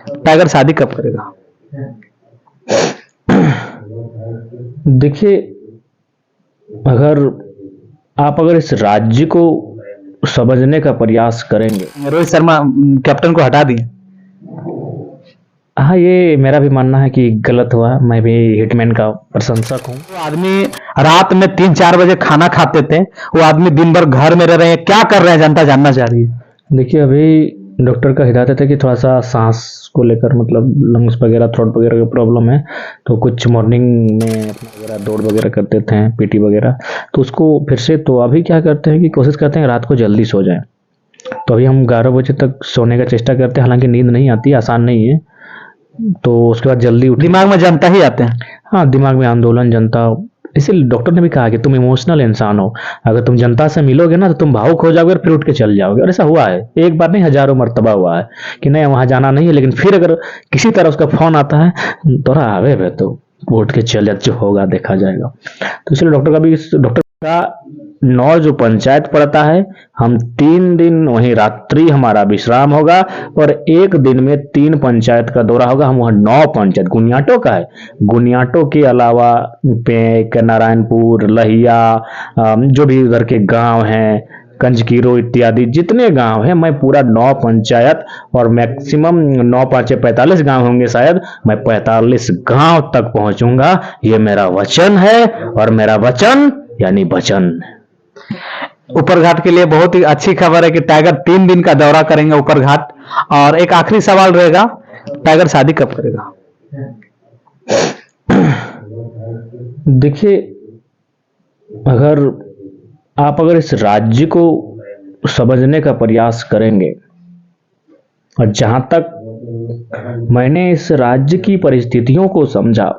Tiger शादी कब करेगा? देखिए, अगर इस राज्य को समझने का प्रयास करेंगे। रोहित शर्मा कैप्टन को हटा दिए। हाँ, ये मेरा भी मानना है कि गलत हुआ। मैं भी हिटमैन का प्रशंसक हूँ। वो आदमी रात में 3-4 बजे खाना खाते थे, वो आदमी दिन भर घर में रह रहे हैं, क्या कर रहे हैं जनता जानना चाह रही है। देखिए, अभी डॉक्टर का हिदायत है कि थोड़ा सा सांस को लेकर, मतलब लंग्स वगैरह, थ्रोट वगैरह का प्रॉब्लम है, तो कुछ मॉर्निंग में अपना वगैरह दौड़ वगैरह करते थे, पीटी वगैरह, तो उसको फिर से, तो अभी क्या करते हैं कि कोशिश करते हैं रात को जल्दी सो जाएं। तो अभी हम 11 बजे तक सोने का चेष्टा करते हैं, हालांकि नींद नहीं आती, आसान नहीं है। तो उसके बाद जल्दी उठ, दिमाग में जनता ही आते हैं। हाँ, दिमाग में आंदोलन, जनता। इसीलिए डॉक्टर ने भी कहा कि तुम इमोशनल इंसान हो, अगर तुम जनता से मिलोगे ना तो तुम भावुक हो जाओगे और फिर उठ के चल जाओगे। और ऐसा हुआ है, एक बार नहीं, हजारों मर्तबा हुआ है कि नहीं वहां जाना नहीं है, लेकिन फिर अगर किसी तरह उसका फोन आता है, थोड़ा आवे भे, तो उठ के चल जा, जो होगा देखा जाएगा। तो इसलिए डॉक्टर का 9 जो पंचायत पड़ता है, हम 3 दिन वहीं रात्रि हमारा विश्राम होगा और एक दिन में 3 पंचायत का दौरा होगा। हम वहाँ 9 पंचायत गुनियाटो का है, गुनियाटो के अलावा पेक, नारायणपुर, लहिया, जो भी उधर के गांव हैं, कंजकीरो इत्यादि जितने गांव हैं, मैं पूरा 9 पंचायत, और मैक्सिमम 9 5 45 गांव होंगे शायद, मैं 45 गांव तक पहुंचूंगा। ये मेरा वचन है, और मेरा वचन यानी वचन। ऊपर घाट के लिए बहुत ही अच्छी खबर है कि टाइगर 3 दिन का दौरा करेंगे ऊपर घाट। और एक आखिरी सवाल रहेगा, टाइगर शादी कब करेगा? देखिए, अगर इस राज्य को समझने का प्रयास करेंगे, और जहां तक मैंने इस राज्य की परिस्थितियों को समझा,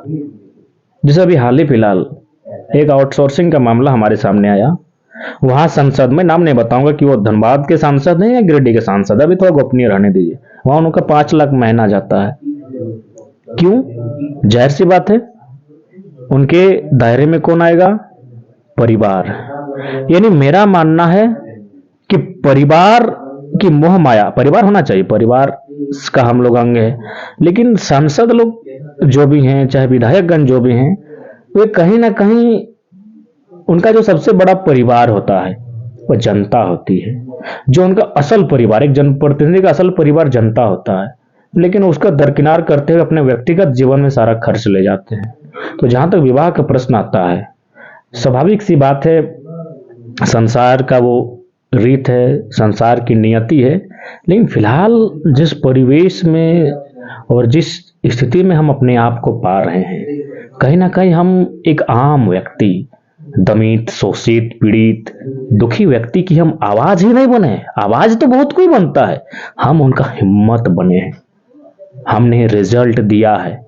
जैसे अभी हाल ही फिलहाल एक आउटसोर्सिंग का मामला हमारे सामने आया। वहां सांसद, मैं नाम नहीं बताऊंगा कि वो धनबाद के सांसद हैं या गिरिडीह के सांसद, अभी थोड़ा गोपनीय रहने दीजिए। वहां उनका 5 लाख महीना जाता है। क्यों? जाहिर सी बात है, उनके दायरे में कौन आएगा? परिवार। यानी मेरा मानना है कि परिवार की मोह माया, परिवार होना चाहिए, परिवार का हम लोग अंग है, लेकिन सांसद लोग जो भी हैं, चाहे विधायकगण जो भी हैं, वे कहीं ना कहीं उनका जो सबसे बड़ा परिवार होता है वह जनता होती है। जो उनका असल परिवार, एक जनप्रतिनिधि का असल परिवार जनता होता है, लेकिन उसका दरकिनार करते हुए अपने व्यक्तिगत जीवन में सारा खर्च ले जाते हैं। तो जहां तक विवाह का प्रश्न आता है, स्वाभाविक सी बात है, संसार का वो रीत है, संसार की नियति है, लेकिन फिलहाल जिस परिवेश में और जिस स्थिति में हम अपने आप को पा रहे हैं, कहीं ना कहीं हम एक आम व्यक्ति, दमित, शोषित, पीड़ित, दुखी व्यक्ति की हम आवाज ही नहीं बने। आवाज तो बहुत कोई बनता है, हम उनका हिम्मत बने हैं। हमने रिजल्ट दिया है,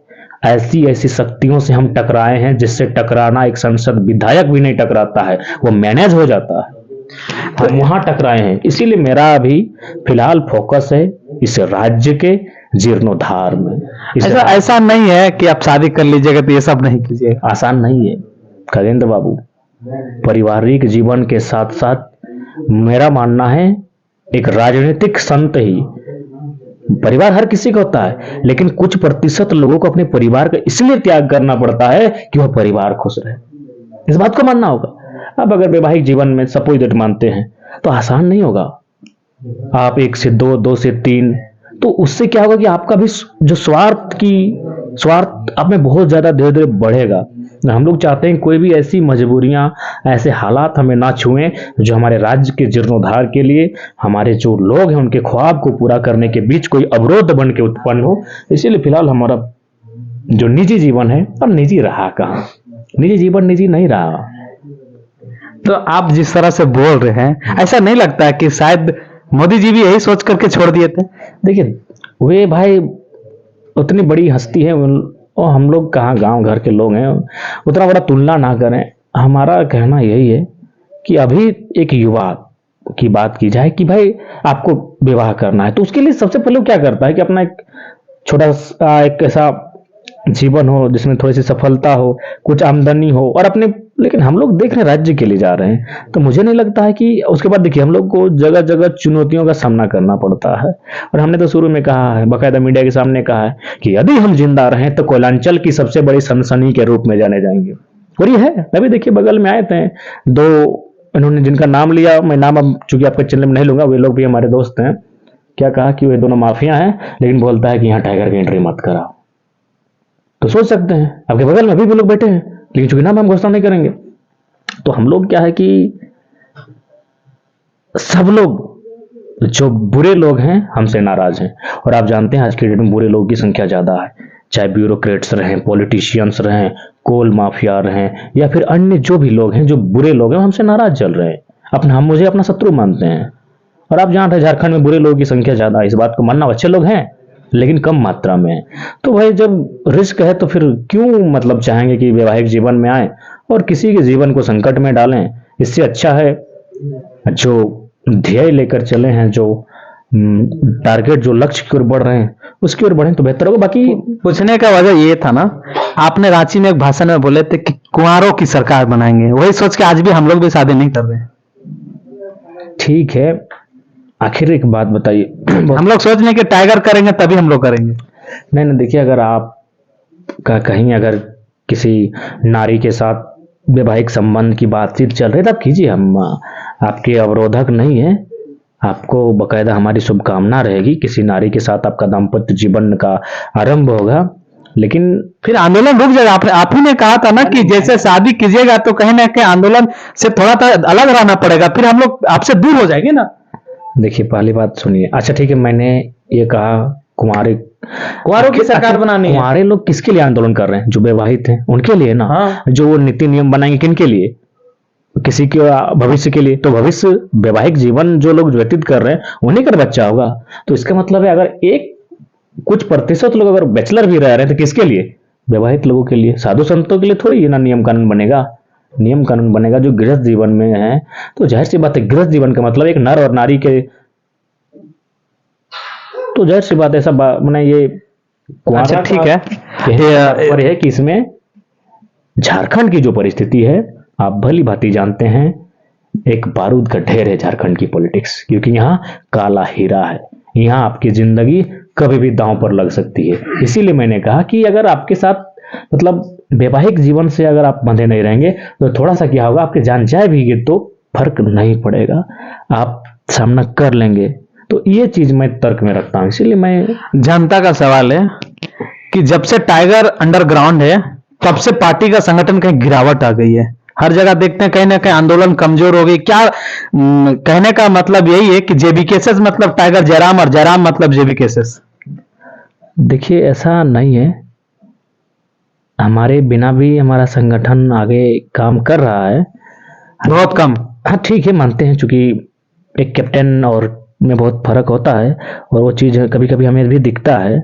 ऐसी ऐसी शक्तियों से हम टकराए हैं जिससे टकराना एक संसद विधायक भी नहीं टकराता है, वो मैनेज हो जाता है। हम वहां टकराए हैं, इसीलिए मेरा अभी फिलहाल फोकस है इस राज्य के जीर्णोद्धार में। ऐसा नहीं है कि आप शादी कर लीजिएगा तो ये सब नहीं कीजिएगा। आसान नहीं है खगेंद्र बाबू। पारिवारिक जीवन के साथ साथ मेरा मानना है एक राजनीतिक संत ही, परिवार हर किसी का होता है, लेकिन कुछ प्रतिशत लोगों को अपने परिवार का इसलिए त्याग करना पड़ता है कि वह परिवार खुश रहे। इस बात को मानना होगा। अब अगर वैवाहिक जीवन में सपोज दैट मानते हैं तो आसान नहीं होगा। आप 1 से 2, 2 से 3, तो उससे क्या होगा कि आपका भी जो स्वार्थ आप में बहुत ज्यादा धीरे धीरे बढ़ेगा। हम लोग चाहते हैं कोई भी ऐसी मजबूरियां, ऐसे हालात हमें ना छुएं जो हमारे राज्य के जीर्णोद्धार के लिए, हमारे जो लोग हैं उनके ख्वाब को पूरा करने के बीच कोई अवरोध बन के उत्पन्न हो। इसीलिए फिलहाल हमारा जो निजी जीवन है, और निजी रहा कहाँ, निजी जीवन निजी नहीं रहा। तो आप जिस तरह से बोल रहे हैं, ऐसा नहीं लगता है कि शायद मोदी जी भी यही सोच करके छोड़ दिए थे? देखिए, वे भाई उतनी बड़ी हस्ती है, और हम लोग कहाँ गांव घर के लोग हैं, उतना बड़ा तुलना ना करें। हमारा कहना यही है कि अभी एक युवा की बात की जाए कि भाई आपको विवाह करना है, तो उसके लिए सबसे पहले क्या करता है कि अपना एक छोटा सा एक ऐसा जीवन हो जिसमें थोड़ी सी सफलता हो, कुछ आमदनी हो, और अपने लेकिन हम लोग देख रहे हैं राज्य के लिए जा रहे हैं, तो मुझे नहीं लगता है कि उसके बाद देखिए हम लोग को जगह जगह चुनौतियों का सामना करना पड़ता है। और हमने तो शुरू में कहा है, बाकायदा मीडिया के सामने कहा है कि यदि हम जिंदा रहें तो कोयलांचल की सबसे बड़ी सनसनी के रूप में जाने जाएंगे। और ये है, अभी देखिए बगल में आए थे दो, इन्होंने जिनका नाम लिया, मैं नाम अब चूंकि आपके चैनल में नहीं लूंगा, वे लोग भी हमारे दोस्त हैं। क्या कहा कि वे दोनों माफिया हैं, लेकिन बोलता है कि यहाँ टाइगर की एंट्री मत कराओ। तो सोच सकते हैं आपके बगल में अभी भी लोग बैठे हैं, लेकिन चूंकि नाम हम घोषणा नहीं करेंगे। तो हम लोग क्या है कि सब लोग जो बुरे लोग हैं हमसे नाराज हैं। और आप जानते हैं आज की डेट में बुरे लोगों की संख्या ज्यादा है, चाहे ब्यूरोक्रेट्स रहें, पॉलिटिशियंस रहें, कोल माफिया रहें, या फिर अन्य जो भी लोग हैं जो बुरे लोग हैं हमसे नाराज चल रहे हैं, हम मुझे अपना शत्रु मानते हैं। और आप जानते हैं झारखंड में बुरे लोगों की संख्या ज्यादा है, इस बात को मानना, अच्छे लोग हैं लेकिन कम मात्रा में है। तो भाई जब रिस्क है तो फिर क्यों मतलब चाहेंगे कि वैवाहिक जीवन में आए और किसी के जीवन को संकट में डालें। इससे अच्छा है जो ध्येय लेकर चले हैं, जो टारगेट, जो लक्ष्य की ओर बढ़ रहे हैं उसकी ओर बढ़ें तो बेहतर होगा। बाकी पूछने का वजह ये था ना, आपने रांची में एक भाषण में बोले थे कि कुंवारों की सरकार बनाएंगे, वही सोच के आज भी हम लोग भी शादी नहीं कर रहे हैं। ठीक है, आखिर एक बात बताइए, हम लोग सोच रहे हैं कि टाइगर करेंगे तभी हम लोग करेंगे। नहीं नहीं, देखिए अगर आप का कहीं अगर किसी नारी के साथ वैवाहिक संबंध की बातचीत चल रही है तो आप कीजिए, हम आपके अवरोधक नहीं है। आपको बकायदा हमारी शुभकामना रहेगी, किसी नारी के साथ आपका दाम्पत्य जीवन का आरंभ होगा, लेकिन फिर आंदोलन रुक जाएगा। आप ही ने कहा था ना कि जैसे शादी कीजिएगा तो कहीं ना कहीं आंदोलन से थोड़ा अलग रहना पड़ेगा, फिर हम लोग आपसे दूर हो जाएंगे ना। देखिए पहली बात सुनिए, अच्छा ठीक है, मैंने ये कहा कुंवारों की सरकार बनानी है। कुंवारे लोग किसके लिए आंदोलन कर रहे हैं? जो विवाहित हैं उनके लिए ना। हाँ। जो वो नीति नियम बनाएंगे किनके लिए? किसी के भविष्य के लिए। तो भविष्य, वैवाहिक जीवन जो लोग व्यतीत कर रहे हैं उन्हीं का बच्चा होगा। तो इसका मतलब है अगर कुछ प्रतिशत लोग अगर बैचलर भी रह रहे हैं तो किसके लिए? विवाहित लोगों के लिए। साधु संतों के लिए थोड़ी ये ना नियम कानून बनेगा। नियम कानून बनेगा जो गृहस्थ जीवन में है। तो जाहिर सी बात है, गृहस्थ जीवन का मतलब एक नर और नारी के, तो जाहिर सी बात है ऐसा मैंने ये अच्छा ठीक है, पर है कि इसमें झारखंड की जो परिस्थिति है आप भली भांति जानते हैं, एक बारूद का ढेर है झारखंड की पॉलिटिक्स, क्योंकि यहाँ काला हीरा है। यहाँ आपकी जिंदगी कभी भी दांव पर लग सकती है। इसीलिए मैंने कहा कि अगर आपके साथ मतलब वैवाहिक जीवन से अगर आप बंधे नहीं रहेंगे तो थोड़ा सा क्या होगा, आपके जान जाए भी तो फर्क नहीं पड़ेगा, आप सामना कर लेंगे। तो ये चीज मैं तर्क में रखता हूं। इसीलिए मैं, जनता का सवाल है कि जब से टाइगर अंडरग्राउंड है तब से पार्टी का संगठन कहीं गिरावट आ गई है। हर जगह देखते हैं कहीं ना कहीं आंदोलन कमजोर हो गई। क्या कहने का मतलब यही है कि जेबी केसेस मतलब टाइगर जयराम और जयराम मतलब जेबी केसेस? देखिए ऐसा नहीं है, हमारे बिना भी हमारा संगठन आगे काम कर रहा है। बहुत कम। हाँ ठीक है, मानते हैं, चूंकि एक कैप्टन और में बहुत फर्क होता है और वो चीज कभी कभी हमें भी दिखता है।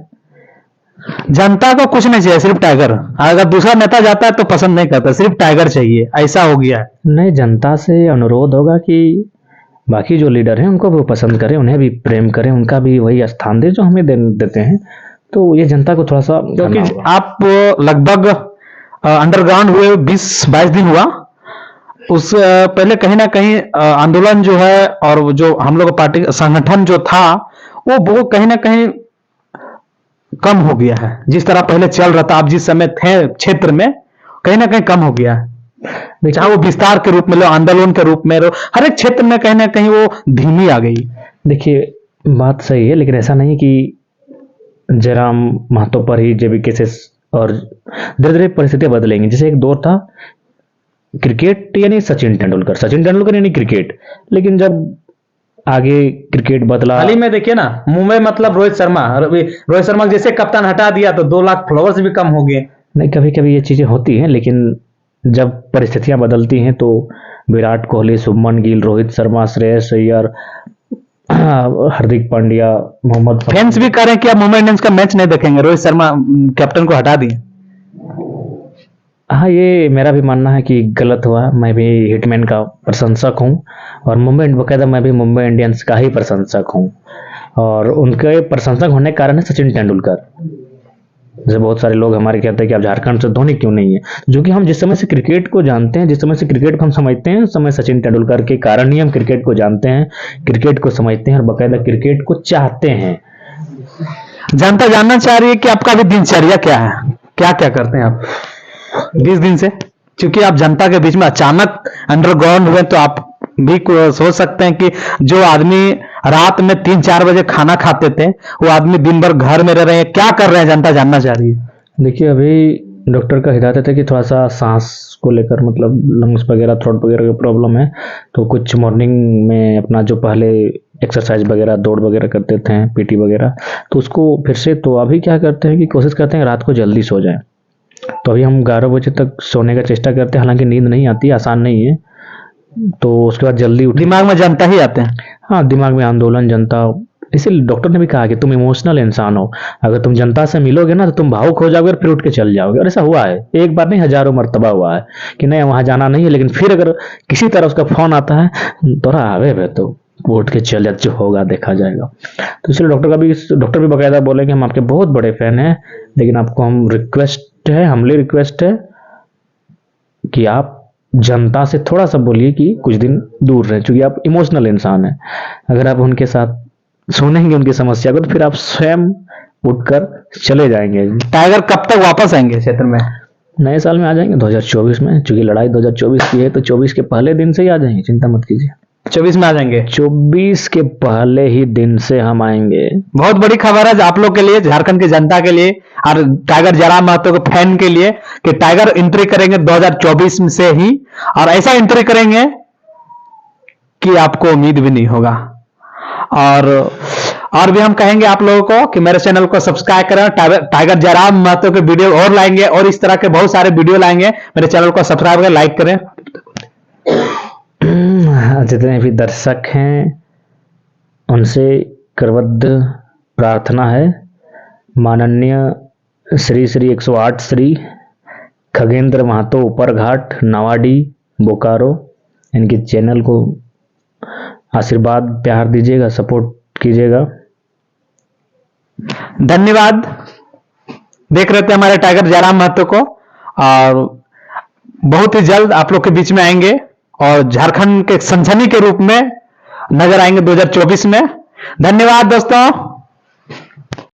जनता को कुछ नहीं चाहिए, सिर्फ टाइगर। अगर दूसरा नेता जाता है तो पसंद नहीं करता, सिर्फ टाइगर चाहिए, ऐसा हो गया है। नहीं, जनता से अनुरोध होगा कि बाकी जो लीडर हैं उनको भी वो पसंद करें, उन्हें भी प्रेम करें, उनका भी वही स्थान दे जो हमें देते हैं। तो ये जनता को थोड़ा सा, क्योंकि आप लगभग अंडरग्राउंड हुए 20-22 दिन हुआ, उस पहले कहीं ना कहीं आंदोलन जो है और जो हम लोग पार्टी संगठन जो था वो कहीं ना कहीं कम हो गया है। जिस तरह पहले चल रहा था, आप जिस समय थे क्षेत्र में, कहीं ना कहीं कम हो गया है। चाहे वो विस्तार के रूप में लो, आंदोलन के रूप में लो, हर एक क्षेत्र में कहीं ना कहीं वो धीमी आ गई। देखिए बात सही है, लेकिन ऐसा नहीं कि जयराम महतो पर ही जेबी केसेस, और धीरे धीरे परिस्थितियां बदलेंगी। जैसे एक दौर था क्रिकेट यानी सचिन तेंदुलकर यानी क्रिकेट, लेकिन जब आगे क्रिकेट बदला। हाल ही में देखिए ना, मुंबई मतलब रोहित शर्मा जैसे कप्तान हटा दिया तो 2 लाख फॉलोअर्स भी कम हो गए। नहीं, कभी कभी ये चीजें होती हैं, लेकिन जब परिस्थितियां बदलती हैं तो विराट कोहली, शुभमन गिल, रोहित शर्मा, श्रेयस अय्यर, हार्दिक पांड्या, मोहम्मद, फैंस भी कह रहे हैं कि अब मुंबई इंडियंस का मैच नहीं देखेंगे, रोहित शर्मा कैप्टन को हटा दिए। हाँ, ये मेरा भी मानना है कि गलत हुआ। मैं भी हिटमैन का प्रशंसक हूँ और बकायदा मैं भी मुंबई इंडियंस का ही प्रशंसक हूँ, और उनके प्रशंसक होने के कारण है सचिन तेंदुलकर। जैसे बहुत सारे लोग हमारे कहते हैं कि आप झारखंड से धोनी क्यों नहीं है, जो कि हम जिस समय से क्रिकेट को जानते हैं, जिस समय से क्रिकेट को हम समझते हैं, उस समय सचिन तेंदुलकर के कारण ही हम क्रिकेट को जानते हैं, क्रिकेट को समझते हैं और बाकायदा क्रिकेट को चाहते हैं। जनता जानना चाह रही है कि आपका भी दिनचर्या क्या है, क्या क्या करते हैं आप 20 दिन से, क्योंकि आप जनता के बीच में अचानक अंडरग्राउंड हुए, तो आप भी सोच सकते हैं कि जो आदमी रात में 3-4 बजे खाना खाते थे, वो आदमी दिन भर घर में रह रहे हैं, क्या कर रहे हैं, जनता जानना चाह रही है। देखिए, अभी डॉक्टर का हिदायत है कि थोड़ा सा सांस को लेकर, मतलब लंग्स वगैरह, थ्रोट वगैरह की प्रॉब्लम है, तो कुछ मॉर्निंग में अपना जो पहले एक्सरसाइज वगैरह, दौड़ वगैरह करते थे, पीटी वगैरह, तो उसको फिर से, तो अभी क्या करते हैं कि कोशिश करते हैं रात को जल्दी सो जाएं। तो अभी हम 11 बजे तक सोने का चेष्टा करते हैं, हालांकि नींद नहीं आती, आसान नहीं है, तो उसके बाद जल्दी उठ, दिमाग में जनता ही आते हैं। हाँ, दिमाग में आंदोलन, जनता। इसीलिए डॉक्टर ने भी कहा कि तुम इमोशनल इंसान हो, अगर तुम जनता से मिलोगे ना तो तुम भावुक हो जाओगे और फिर उठ के चल जाओगे। और ऐसा हुआ है, एक बार नहीं, हजारों मरतबा हुआ है कि नहीं वहां जाना नहीं है, लेकिन फिर अगर किसी तरह उसका फोन आता है, थोड़ा आगे है तो वो उठ के चल जाते, जो होगा देखा जाएगा। तो इसलिए डॉक्टर भी बाकायदा बोले कि हम आपके बहुत बड़े फैन हैं, लेकिन आपको हम रिक्वेस्ट है, हमले रिक्वेस्ट है कि आप जनता से थोड़ा सा बोलिए कि कुछ दिन दूर रहें, क्योंकि आप इमोशनल इंसान हैं। अगर आप उनके साथ सुनेंगे उनकी समस्या को, तो फिर आप स्वयं उठकर चले जाएंगे। टाइगर कब तक वापस आएंगे क्षेत्र में? नए साल में आ जाएंगे, 2024 में, क्योंकि लड़ाई 2024 की है, तो 24 के पहले दिन से ही आ जाएंगे, चिंता मत कीजिए। 24 में आ जाएंगे? 24 के पहले ही दिन से हम आएंगे। बहुत बड़ी खबर है आप लोग के लिए, झारखंड की जनता के लिए और टाइगर जयराम महतो के फैन के लिए, कि टाइगर एंट्री करेंगे 2024 से ही, और ऐसा एंट्री करेंगे कि आपको उम्मीद भी नहीं होगा। और भी हम कहेंगे आप लोगों को कि मेरे चैनल को सब्सक्राइब करें, टाइगर जयराम महतो के वीडियो और लाएंगे, और इस तरह के बहुत सारे वीडियो लाएंगे। मेरे चैनल को सब्सक्राइब करें, लाइक करें। जितने भी दर्शक हैं उनसे करबद्ध प्रार्थना है, माननीय श्री 108 श्री खगेंद्र महतो ऊपरघाट, नवाडी, बोकारो, इनके चैनल को आशीर्वाद प्यार दीजिएगा, सपोर्ट कीजिएगा। धन्यवाद। देख रहे थे हमारे टाइगर जयराम महतो को, और बहुत ही जल्द आप लोग के बीच में आएंगे और झारखंड के सनसनी के रूप में नजर आएंगे 2024 में। धन्यवाद दोस्तों।